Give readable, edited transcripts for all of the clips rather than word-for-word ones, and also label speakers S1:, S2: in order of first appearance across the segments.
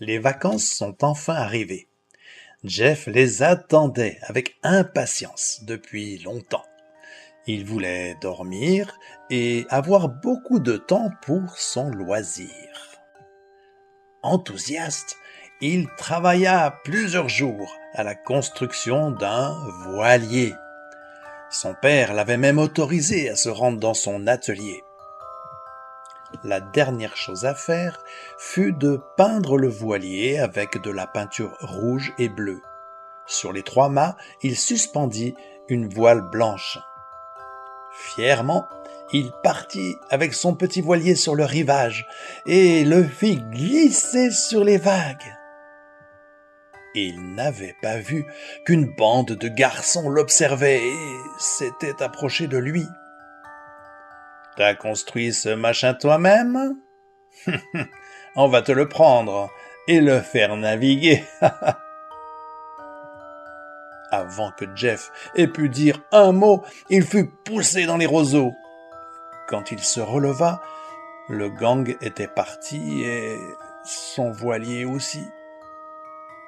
S1: Les vacances sont enfin arrivées. Jeff les attendait avec impatience depuis longtemps. Il voulait dormir et avoir beaucoup de temps pour son loisir. Enthousiaste, il travailla plusieurs jours à la construction d'un voilier. Son père l'avait même autorisé à se rendre dans son atelier. La dernière chose à faire fut de peindre le voilier avec de la peinture rouge et bleue. Sur les 3 mâts, il suspendit une voile blanche. Fièrement, il partit avec son petit voilier sur le rivage et le fit glisser sur les vagues. Il n'avait pas vu qu'une bande de garçons l'observait et s'était approchée de lui. « T'as construit ce machin toi-même ? On va te le prendre et le faire naviguer. » Avant que Jeff ait pu dire un mot, il fut poussé dans les roseaux. Quand il se releva, le gang était parti et son voilier aussi.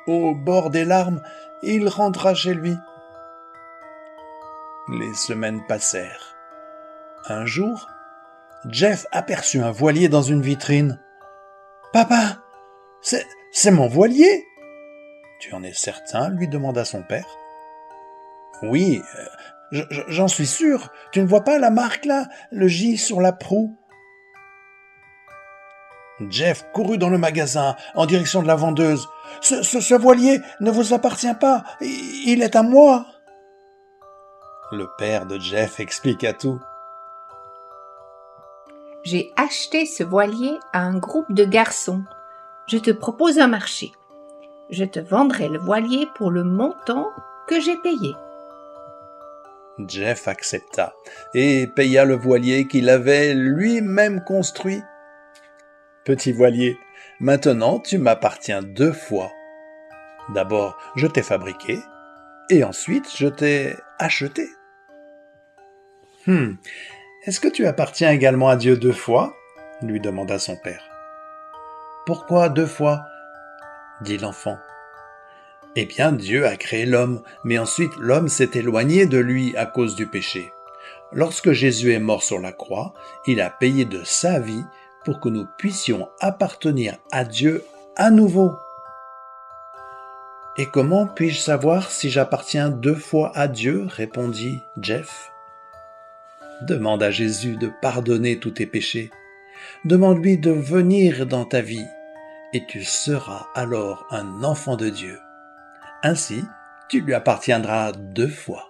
S1: Au bord des larmes, il rentra chez lui. Les semaines passèrent. Un jour, Jeff aperçut un voilier dans une vitrine. « Papa, c'est mon voilier !»« Tu en es certain ?» lui demanda son père. « Oui, j'en suis sûr. Tu ne vois pas la marque là, le J sur la proue ?» Jeff courut dans le magasin en direction de la vendeuse. « Ce voilier ne vous appartient pas, il est à moi !» Le père de Jeff expliqua tout.
S2: « J'ai acheté ce voilier à un groupe de garçons. Je te propose un marché. Je te vendrai le voilier pour le montant que j'ai payé. »
S1: Jeff accepta et paya le voilier qu'il avait lui-même construit. « Petit voilier, maintenant tu m'appartiens 2 fois. D'abord, je t'ai fabriqué et ensuite je t'ai acheté. » Est-ce que tu appartiens également à Dieu 2 fois ? Lui demanda son père. « Pourquoi 2 fois ? Dit l'enfant. « Eh bien, Dieu a créé l'homme, mais ensuite l'homme s'est éloigné de lui à cause du péché. Lorsque Jésus est mort sur la croix, il a payé de sa vie pour que nous puissions appartenir à Dieu à nouveau. »« Et comment puis-je savoir si j'appartiens 2 fois à Dieu ? Répondit Jeff. « Demande à Jésus de pardonner tous tes péchés. Demande-lui de venir dans ta vie et tu seras alors un enfant de Dieu. Ainsi, tu lui appartiendras 2 fois. »